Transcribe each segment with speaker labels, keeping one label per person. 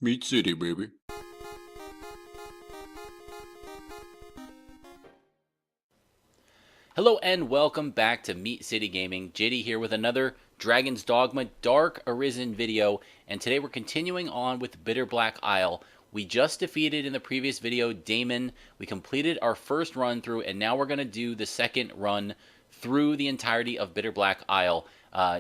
Speaker 1: Meat City, baby.
Speaker 2: Hello and welcome back to Meat City Gaming. JD here with another Dragon's Dogma Dark Arisen video, and today we're continuing on with Bitterblack Isle. We just defeated in the previous video Daemon. We completed our first run through, and now we're going to do the second run through the entirety of Bitterblack Isle.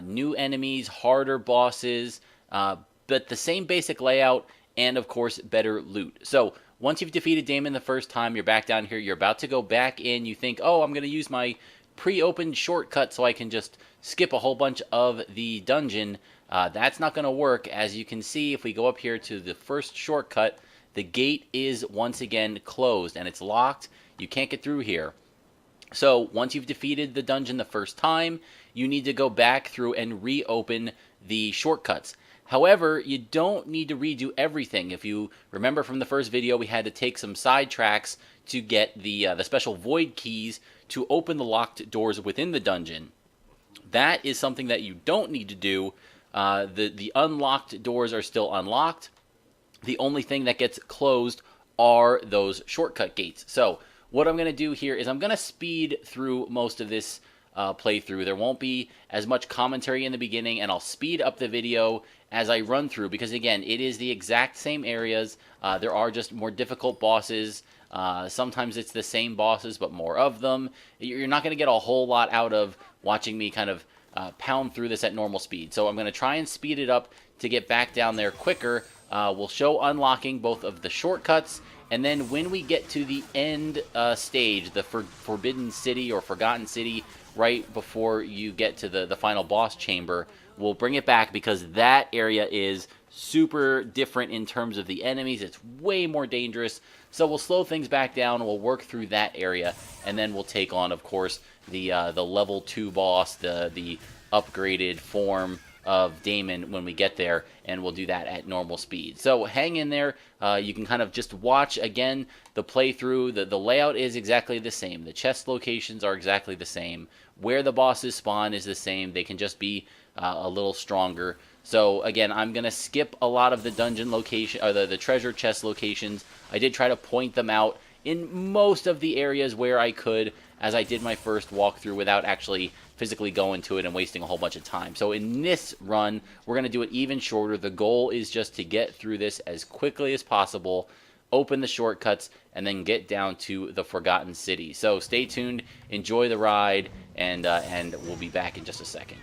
Speaker 2: New enemies, harder bosses, but the same basic layout, and of course better loot. So once you've defeated Daemon the first time, you're back down here, you're about to go back in, you think, oh, I'm going to use my pre-opened shortcut so I can just skip a whole bunch of the dungeon. That's not going to work. As you can see, if we go up here to the first shortcut, the gate is once again closed and it's locked. You can't get through here. So once you've defeated the dungeon the first time, you need to go back through and reopen the shortcuts. However, you don't need to redo everything. If you remember from the first video, we had to take some side tracks to get the special void keys to open the locked doors within the dungeon. That is something that you don't need to do. The unlocked doors are still unlocked. The only thing that gets closed are those shortcut gates. So what I'm going to do here is I'm going to speed through most of this playthrough. There won't be as much commentary in the beginning, and I'll speed up the video as I run through, because again, it is the exact same areas. There are just more difficult bosses. Sometimes it's the same bosses, but more of them. You're not going to get a whole lot out of watching me kind of pound through this at normal speed. So I'm going to try and speed it up to get back down there quicker. We'll show unlocking both of the shortcuts, and then when we get to the end stage, the Forbidden City or Forgotten City, right before you get to the final boss chamber, we'll bring it back, because that area is super different in terms of the enemies. It's way more dangerous. So we'll slow things back down, we'll work through that area, and then we'll take on, of course, the level 2 boss, the upgraded form of Daemon when we get there, and we'll do that at normal speed. So hang in there. You can kind of just watch again the playthrough. The layout is exactly the same. The chest locations are exactly the same. Where the bosses spawn is the same. They can just be a little stronger. So again, I'm gonna skip a lot of the dungeon location, or the treasure chest locations. I did try to point them out in most of the areas where I could, as I did my first walkthrough, without actually physically going to it and wasting a whole bunch of time. So in this run, we're going to do it even shorter. The goal is just to get through this as quickly as possible, open the shortcuts, and then get down to the Forgotten City. So stay tuned, enjoy the ride, and we'll be back in just a second.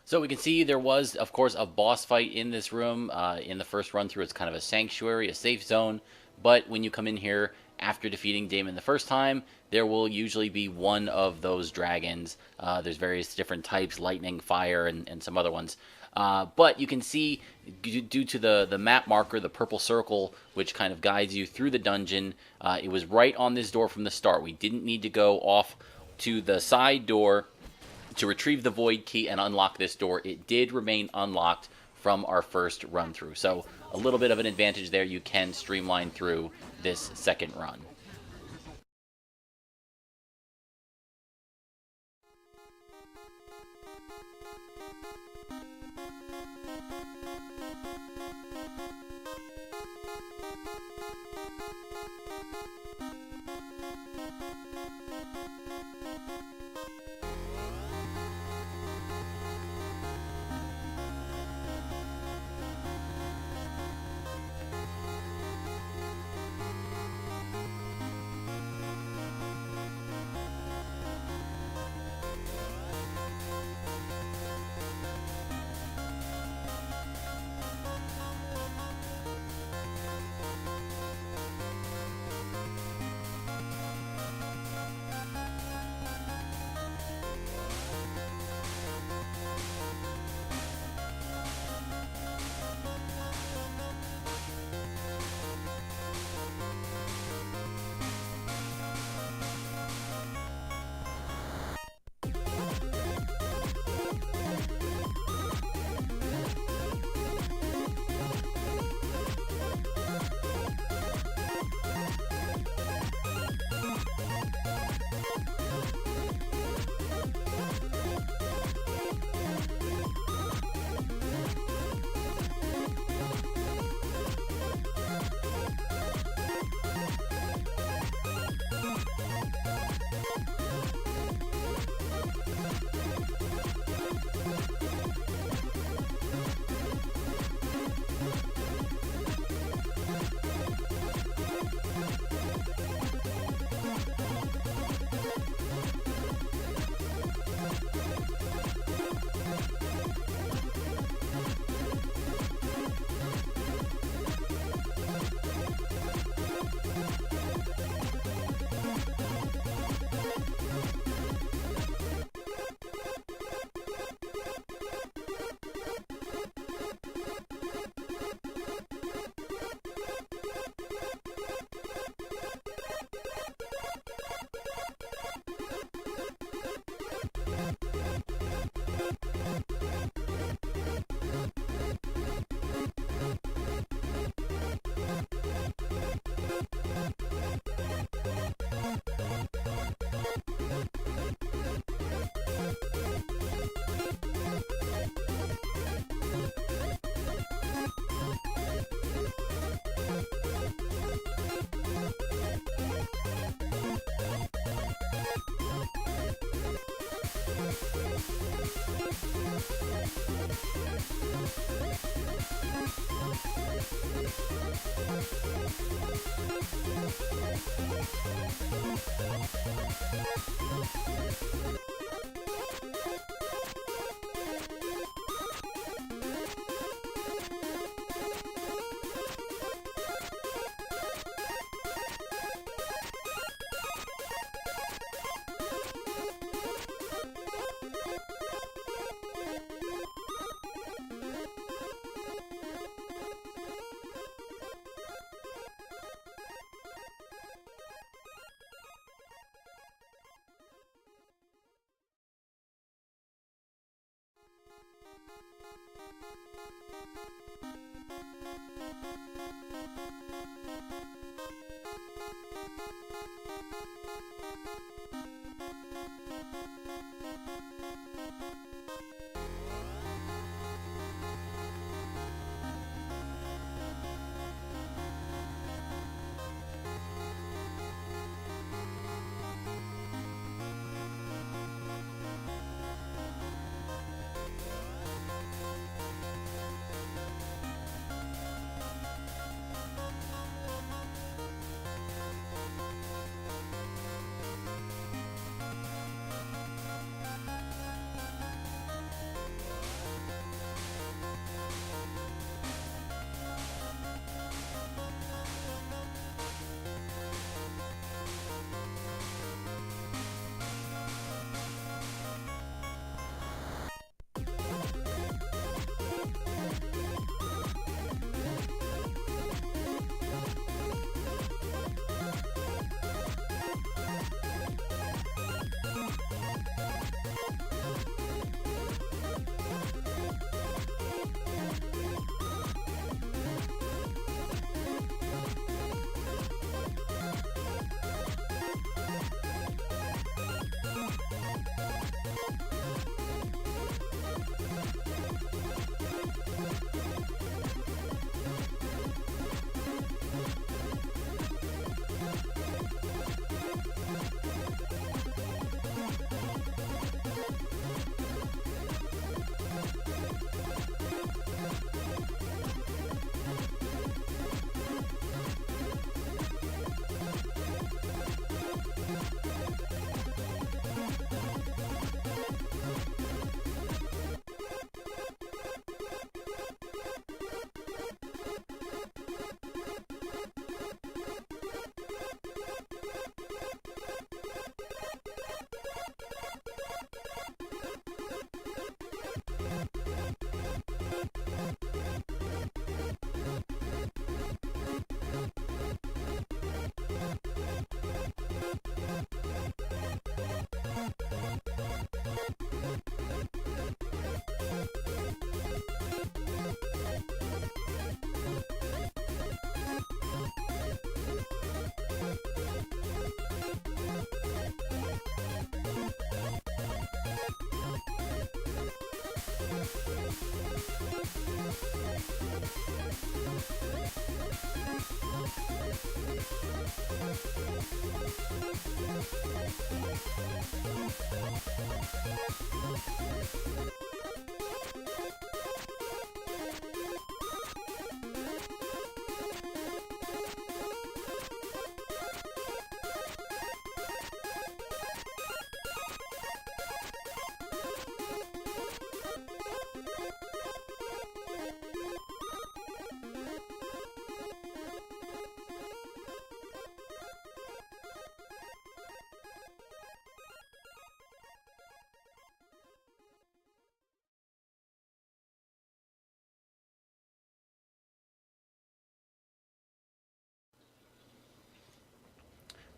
Speaker 2: So we can see there was, of course, a boss fight in this room. In the first run through, it's kind of a sanctuary, a safe zone. But when you come in here after defeating Daemon the first time, there will usually be one of those dragons. There's various different types, lightning, fire, and some other ones. But you can see, due to the map marker, the purple circle, which kind of guides you through the dungeon, it was right on this door from the start. We didn't need to go off to the side door to retrieve the void key and unlock this door. It did remain unlocked from our first run through. So a little bit of an advantage there. You can streamline through this second run.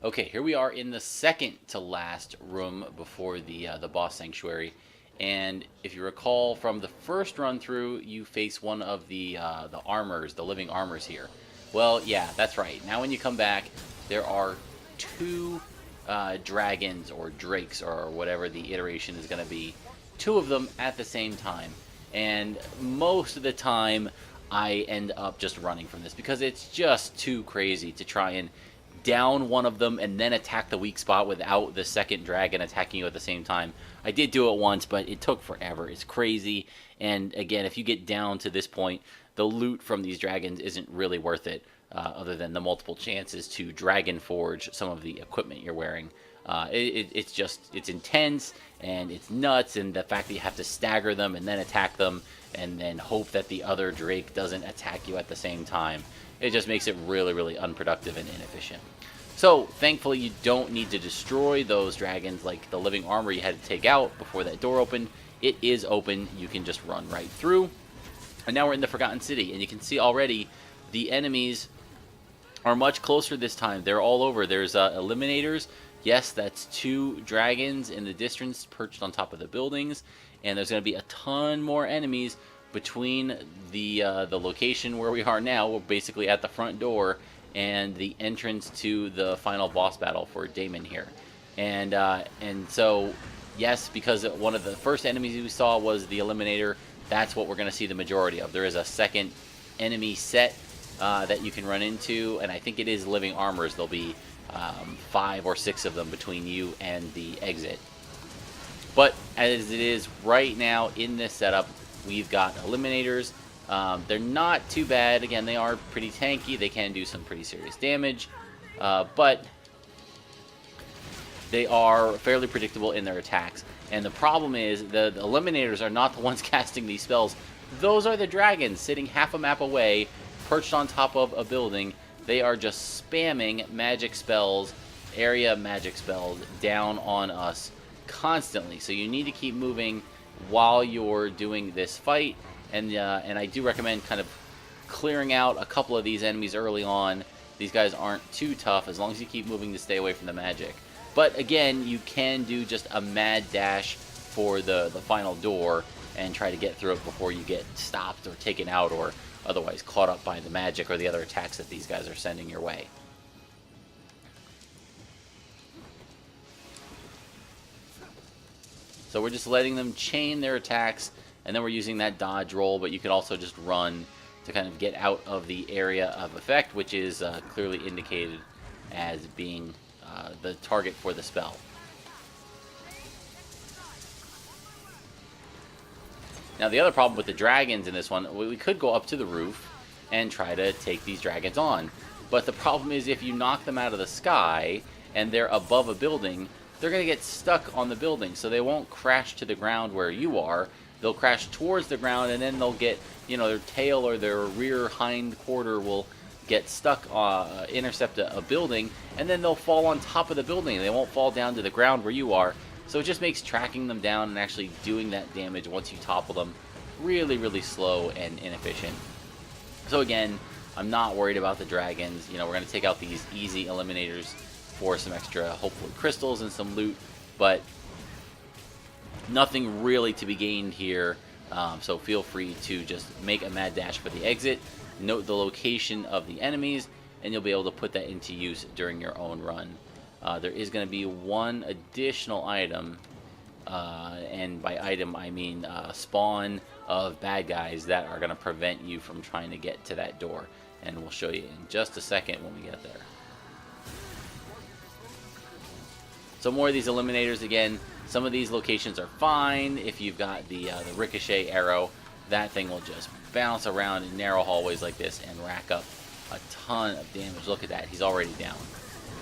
Speaker 2: Okay, here we are in the second to last room before the boss sanctuary, and if you recall from the first run through, you face one of the armors, the living armors here. Well, yeah, that's right. Now when you come back, there are two dragons or drakes or whatever the iteration is going to be, two of them at the same time, and most of the time I end up just running from this because it's just too crazy to try and down one of them and then attack the weak spot without the second dragon attacking you at the same time. I did do it once, but it took forever. It's crazy. And again, if you get down to this point, the loot from these dragons isn't really worth it, other than the multiple chances to dragon forge some of the equipment you're wearing. It's intense and it's nuts, and the fact that you have to stagger them and then attack them and then hope that the other drake doesn't attack you at the same time. It just makes it really, really unproductive and inefficient. So, thankfully, you don't need to destroy those dragons like the living armor you had to take out before that door opened. It is open. You can just run right through. And now we're in the Forgotten City, and you can see already the enemies are much closer this time. They're all over. There's eliminators. Yes, that's two dragons in the distance perched on top of the buildings, and there's going to be a ton more enemies between the location where we are now. We're basically at the front door and the entrance to the final boss battle for Daimon here. And so, yes, because one of the first enemies we saw was the Eliminator, that's what we're going to see the majority of. There is a second enemy set that you can run into, and I think it is living armors. There'll be 5 or 6 of them between you and the exit. But as it is right now in this setup, we've got eliminators. They're not too bad. Again, they are pretty tanky. They can do some pretty serious damage. But they are fairly predictable in their attacks. And the problem is the eliminators are not the ones casting these spells. Those are the dragons sitting half a map away, perched on top of a building. They are just spamming magic spells, area magic spells, down on us constantly. So you need to keep moving while you're doing this fight, and I do recommend kind of clearing out a couple of these enemies early on. These guys aren't too tough as long as you keep moving to stay away from the magic. But again, you can do just a mad dash for the final door and try to get through it before you get stopped or taken out or otherwise caught up by the magic or the other attacks that these guys are sending your way. So we're just letting them chain their attacks, and then we're using that dodge roll, but you can also just run to kind of get out of the area of effect, which is clearly indicated as being the target for the spell. Now the other problem with the dragons in this one, we could go up to the roof and try to take these dragons on. But the problem is if you knock them out of the sky and they're above a building, they're going to get stuck on the building, so they won't crash to the ground where you are. They'll crash towards the ground, and then they'll get, their tail or their rear hind quarter will get stuck, intercept a building, and then they'll fall on top of the building. They won't fall down to the ground where you are. So it just makes tracking them down and actually doing that damage once you topple them really, really slow and inefficient. So again, I'm not worried about the dragons. We're going to take out these easy eliminators for some extra, hopefully, crystals and some loot, but nothing really to be gained here. So feel free to just make a mad dash for the exit, note the location of the enemies, and you'll be able to put that into use during your own run. There is going to be one additional item, and by item I mean spawn of bad guys that are going to prevent you from trying to get to that door, and we'll show you in just a second when we get there. So more of these eliminators. Again, some of these locations are fine if you've got the ricochet arrow. That thing will just bounce around in narrow hallways like this and rack up a ton of damage. Look at that, he's already down.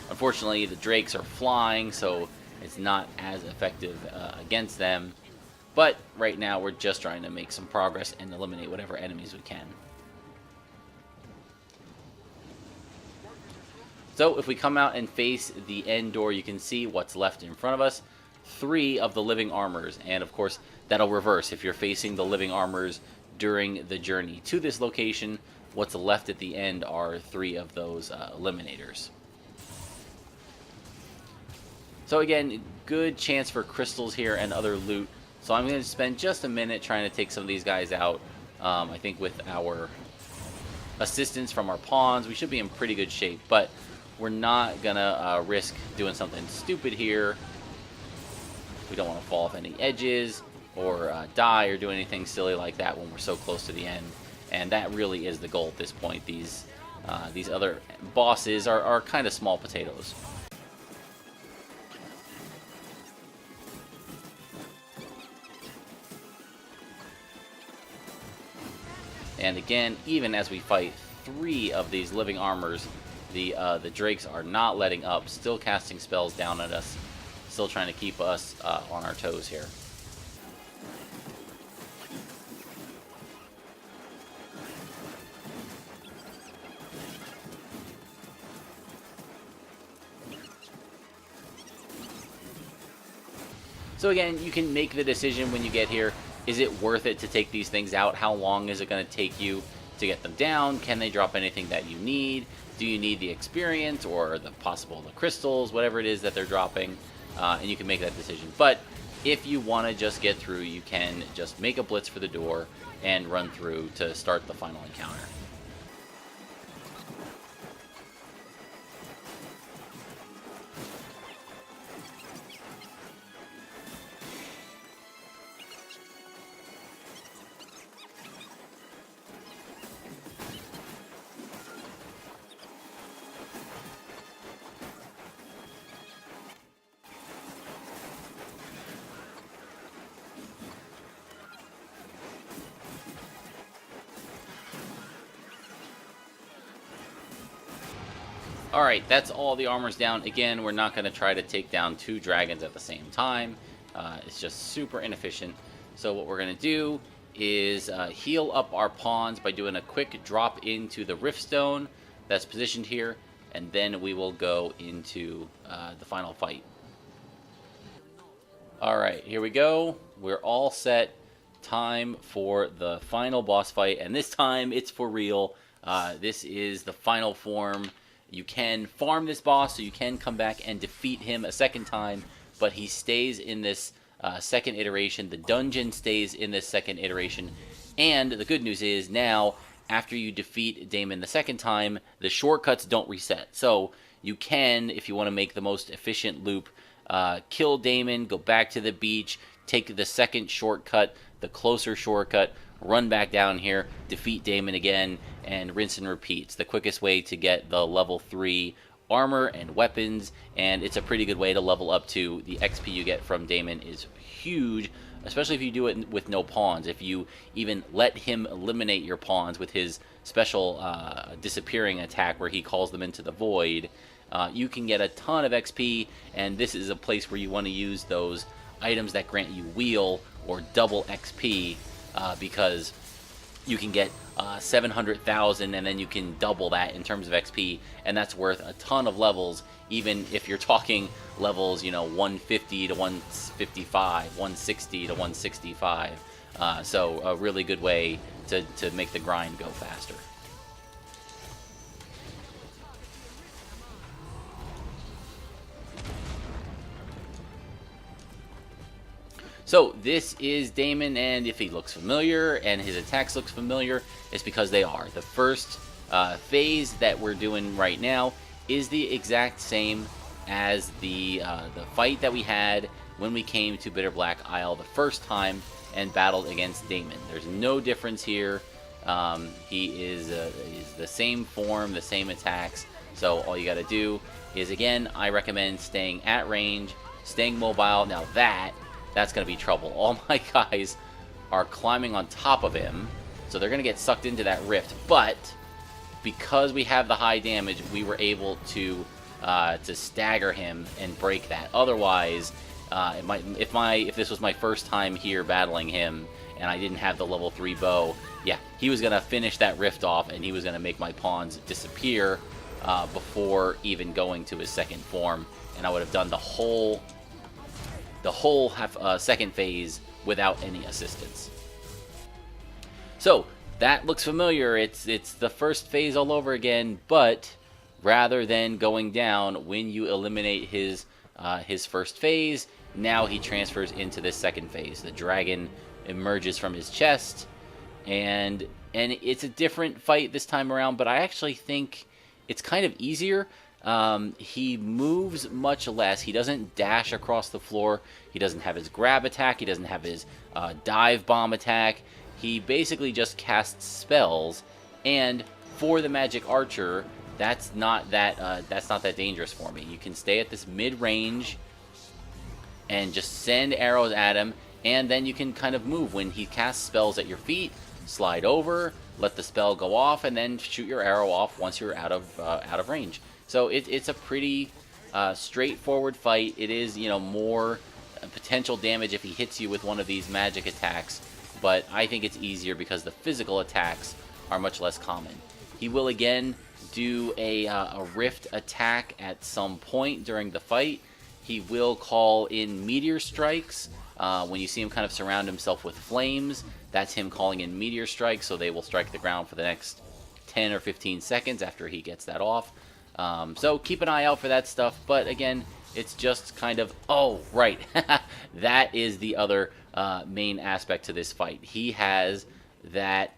Speaker 2: Unfortunately, the drakes are flying, so it's not as effective against them. But right now, we're just trying to make some progress and eliminate whatever enemies we can. So if we come out and face the end door, you can see what's left in front of us. 3 of the living armors, and of course that'll reverse if you're facing the living armors during the journey to this location. What's left at the end are 3 of those eliminators. So again, good chance for crystals here and other loot. So I'm going to spend just a minute trying to take some of these guys out. I think with our assistance from our pawns, we should be in pretty good shape. But we're not going to risk doing something stupid here. We don't want to fall off any edges or die or do anything silly like that when we're so close to the end. And that really is the goal at this point. These other bosses are kind of small potatoes. And again, even as we fight 3 of these living armors, the drakes are not letting up, still casting spells down at us, still trying to keep us on our toes here. So again, you can make the decision when you get here. Is it worth it to take these things out? How long is it going to take you to get them down? Can they drop anything that you need? Do you need the experience or the crystals, whatever it is that they're dropping? And you can make that decision. But if you want to just get through, you can just make a blitz for the door and run through to start the final encounter. Alright, that's all the armors down. Again, we're not going to try to take down 2 dragons at the same time. It's just super inefficient. So what we're going to do is heal up our pawns by doing a quick drop into the Riftstone that's positioned here. And then we will go into the final fight. Alright, here we go. We're all set. Time for the final boss fight. And this time, it's for real. This is the final form. You can farm this boss, so you can come back and defeat him a second time, but he stays in this second iteration. The dungeon stays in this second iteration, and the good news is now, after you defeat Daemon the second time, the shortcuts don't reset. So you can, if you want to make the most efficient loop, kill Daemon, go back to the beach, take the second shortcut, the closer shortcut, run back down here, defeat Daemon again, and rinse and repeat. It's the quickest way to get the level 3 armor and weapons, and it's a pretty good way to level up to the XP you get from Daemon is huge, especially if you do it with no pawns. If you even let him eliminate your pawns with his special disappearing attack where he calls them into the void, you can get a ton of XP, and this is a place where you want to use those items that grant you wheel or double XP, because you can get 700,000 and then you can double that in terms of XP, and that's worth a ton of levels, even if you're talking levels, 150 to 155, 160 to 165. So a really good way to make the grind go faster. So this is Daemon, and if he looks familiar and his attacks looks familiar, it's because they are. The first phase that we're doing right now is the exact same as the fight that we had when we came to Bitterblack Isle the first time and battled against Daemon. There's no difference here. He is the same form, the same attacks. So all you got to do is, again, I recommend staying at range, staying mobile. Now that's going to be trouble. All my guys are climbing on top of him, so they're going to get sucked into that rift. But because we have the high damage, we were able to stagger him and break that. Otherwise, if this was my first time here battling him and I didn't have the level 3 bow, yeah, he was going to finish that rift off, and he was going to make my pawns disappear before even going to his second form, and I would have done the whole second phase without any assistance. So that looks familiar. It's the first phase all over again, but rather than going down when you eliminate his his first phase. Now he transfers into this second phase. The dragon emerges from his chest, and it's a different fight this time around, but I actually think it's kind of easier. He moves much less. He doesn't dash across the floor. He doesn't have his grab attack. He doesn't have his dive bomb attack. He basically just casts spells, and for the magic archer, that's not that dangerous for me. You can stay at this mid-range and just send arrows at him, and then you can kind of move. When he casts spells at your feet, slide over, let the spell go off, and then shoot your arrow off once you're out of range. So it's a pretty straightforward fight. It is, more potential damage if he hits you with one of these magic attacks, but I think it's easier because the physical attacks are much less common. He will again do a rift attack at some point during the fight. He will call in meteor strikes. When you see him kind of surround himself with flames, that's him calling in meteor strikes, so they will strike the ground for the next 10 or 15 seconds after he gets that off. So keep an eye out for that stuff, but again, it's just kind of, oh, right, that is the other main aspect to this fight. He has that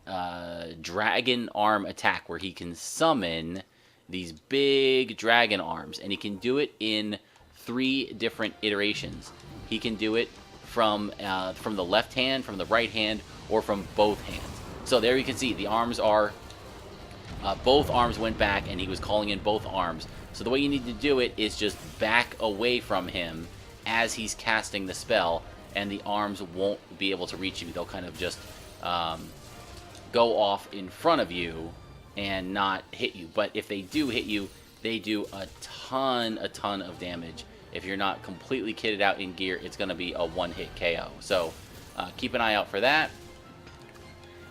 Speaker 2: dragon arm attack where he can summon these big dragon arms, and he can do it in 3 different iterations. He can do it from the left hand, from the right hand, or from both hands. So there you can see the arms are, both arms went back, and he was calling in both arms. So the way you need to do it is just back away from him as he's casting the spell, and the arms won't be able to reach you. They'll kind of just go off in front of you and not hit you. But if they do hit you, they do a ton of damage. If you're not completely kitted out in gear, it's going to be a one-hit KO. So keep an eye out for that.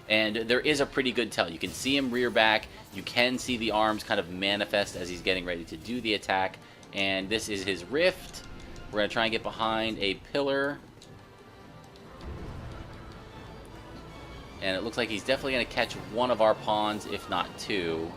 Speaker 2: And there is a pretty good tell. You can see him rear back. You can see the arms kind of manifest as he's getting ready to do the attack. And this is his rift. We're going to try and get behind a pillar. And it looks like he's definitely going to catch one of our pawns, if not 2.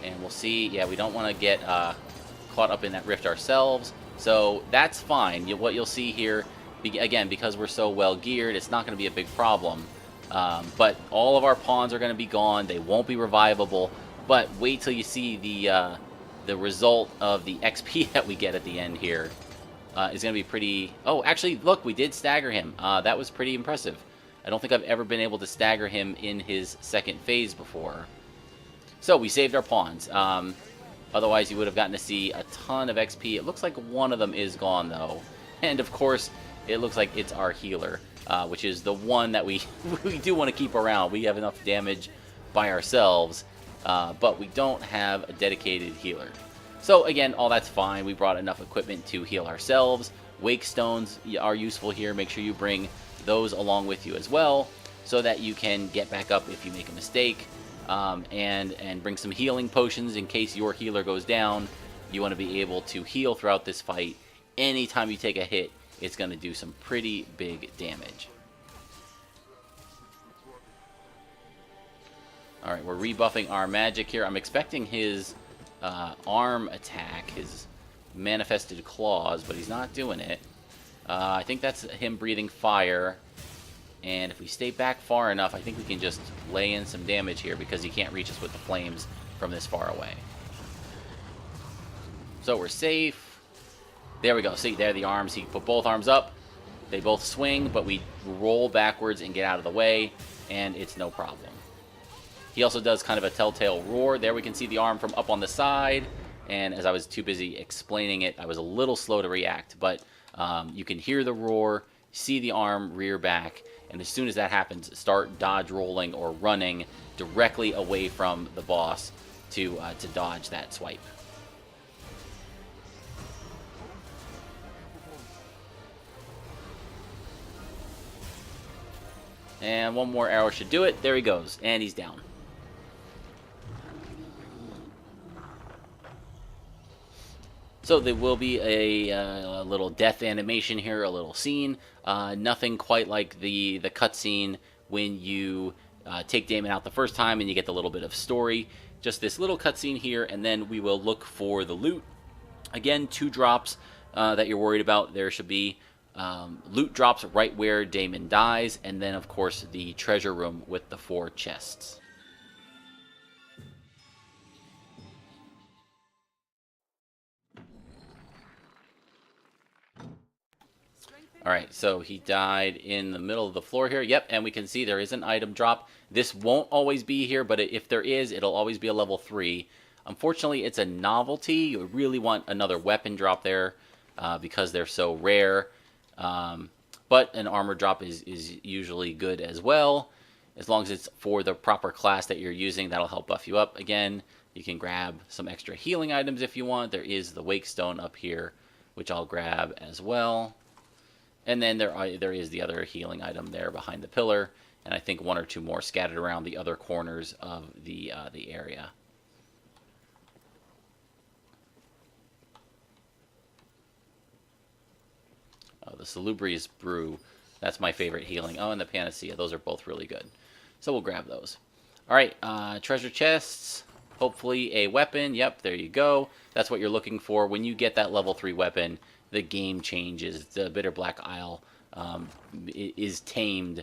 Speaker 2: And we'll see. Yeah, we don't want to get caught up in that rift ourselves. So that's fine. What you'll see here, again, because we're so well geared, it's not going to be a big problem. But all of our pawns are going to be gone. They won't be revivable. But wait till you see the result of the XP that we get at the end here. Is going to be pretty... Oh, actually, look, we did stagger him. That was pretty impressive. I don't think I've ever been able to stagger him in his second phase before. So we saved our pawns. Otherwise, you would have gotten to see a ton of XP. It looks like one of them is gone, though. And, of course, it looks like it's our healer, which is the one that we do want to keep around. We have enough damage by ourselves, but we don't have a dedicated healer. So, again, all that's fine. We brought enough equipment to heal ourselves. Wake stones are useful here. Make sure you bring those along with you as well, so that you can get back up if you make a mistake. And bring some healing potions in case your healer goes down. You want to be able to heal throughout this fight. Anytime you take a hit, it's going to do some pretty big damage. Alright, we're rebuffing our magic here. I'm expecting his arm attack, his manifested claws, but he's not doing it. I think that's him breathing fire. And if we stay back far enough, I think we can just lay in some damage here because he can't reach us with the flames from this far away. So we're safe. There we go. See, there are the arms. He put both arms up. They both swing, but we roll backwards and get out of the way, and it's no problem. He also does kind of a telltale roar. There we can see the arm from up on the side. And as I was too busy explaining it, I was a little slow to react. But you can hear the roar, see the arm rear back, and as soon as that happens, start dodge rolling or running directly away from the boss to dodge that swipe. And one more arrow should do it. There he goes, and he's down. So there will be a little death animation here, a little scene. Nothing quite like the cutscene when you take Daemon out the first time and you get the little bit of story. Just this little cutscene here, and then we will look for the loot Again, 2 drops that you're worried about. There should be loot drops right where Daemon dies, and then of course the treasure room with the 4 chests. Alright, so he died in the middle of the floor here. Yep, and we can see there is an item drop. This won't always be here, but if there is, it'll always be a level 3. Unfortunately, it's a novelty. You really want another weapon drop there because they're so rare. But an armor drop is usually good as well. As long as it's for the proper class that you're using, that'll help buff you up. Again, you can grab some extra healing items if you want. There is the Wake Stone up here, which I'll grab as well. And then there is the other healing item there behind the pillar, and I think 1 or 2 more scattered around the other corners of the area. Oh, the Salubrious Brew, that's my favorite healing. Oh, and the Panacea, those are both really good. So we'll grab those. All right, treasure chests, hopefully a weapon. Yep, there you go. That's what you're looking for. When you get that level 3 weapon, the game changes. The Bitterblack Isle is tamed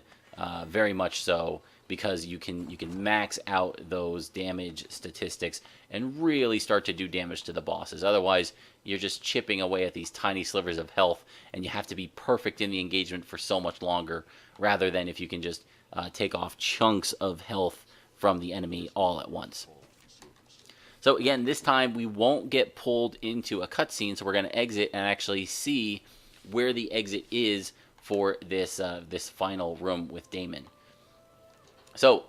Speaker 2: very much so, because you can max out those damage statistics and really start to do damage to the bosses. Otherwise, you're just chipping away at these tiny slivers of health, and you have to be perfect in the engagement for so much longer, rather than if you can just take off chunks of health from the enemy all at once. So again, this time we won't get pulled into a cutscene, so we're going to exit and actually see where the exit is for this this final room with Daemon. So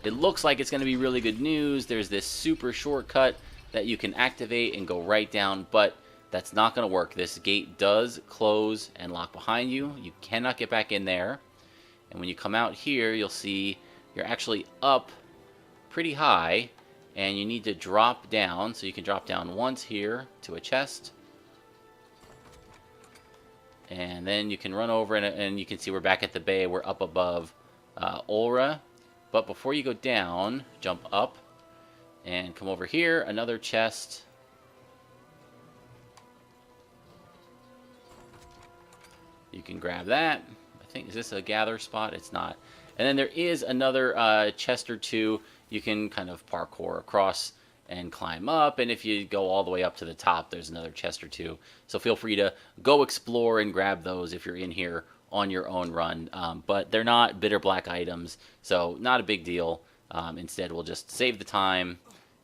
Speaker 2: it looks like it's going to be really good news. There's this super shortcut that you can activate and go right down, but that's not going to work. This gate does close and lock behind you. You cannot get back in there. And when you come out here, you'll see you're actually up pretty high, and you need to drop down. So you can drop down once here to a chest, and then you can run over, and you can see we're back at the bay. We're up above Ulra. But before you go down, jump up and come over here. Another chest. You can grab that. I think, is this a gather spot? It's not. And then there is another chest or 2 you can kind of parkour across and climb up. And if you go all the way up to the top, there's another chest or 2. So feel free to go explore and grab those if you're in here on your own run. But they're not Bitterblack items, so not a big deal. Instead, we'll just save the time,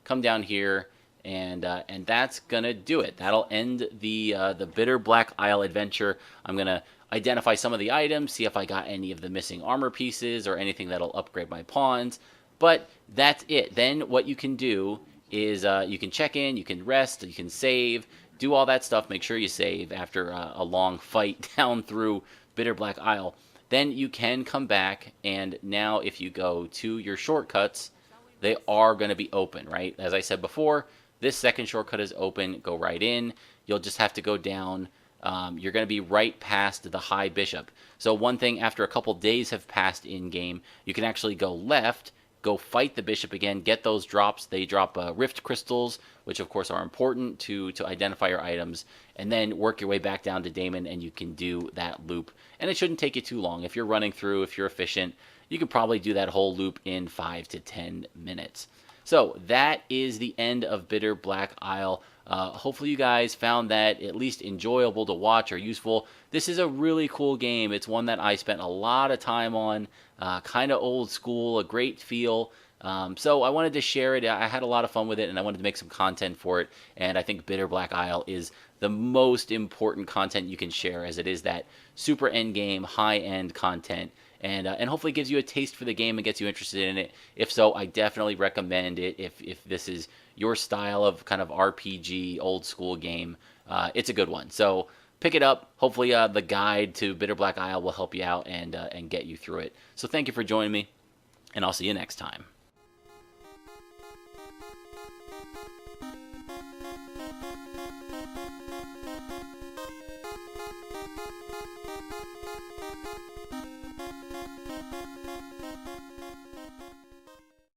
Speaker 2: come down here, and that's gonna do it. That'll end the Bitterblack Isle adventure. I'm gonna identify some of the items, see if I got any of the missing armor pieces or anything that'll upgrade my pawns. But that's it. Then what you can do is you can check in, you can rest, you can save, do all that stuff. Make sure you save after a long fight down through Bitterblack Isle. Then you can come back, and now if you go to your shortcuts, they are going to be open, right? As I said before, this second shortcut is open. Go right in. You'll just have to go down. You're going to be right past the High Bishop. So one thing, after a couple days have passed in-game, you can actually go left, go fight the bishop again, get those drops. They drop rift crystals, which of course are important to identify your items, and then work your way back down to Daemon, and you can do that loop. And it shouldn't take you too long. If you're running through, if you're efficient, you could probably do that whole loop in 5 to 10 minutes. So that is the end of Bitterblack Isle. Hopefully you guys found that at least enjoyable to watch or useful. This is a really cool game. It's one that I spent a lot of time on, kind of old school, a great feel. So I wanted to share it. I had a lot of fun with it, and I wanted to make some content for it. And I think Bitterblack Isle is the most important content you can share, as it is that super end game, high-end content. And hopefully gives you a taste for the game and gets you interested in it. If so, I definitely recommend it. If this is your style of kind of RPG, old school game, it's a good one. So pick it up. Hopefully the guide to Bitterblack Isle will help you out and get you through it. So thank you for joining me, and I'll see you next time.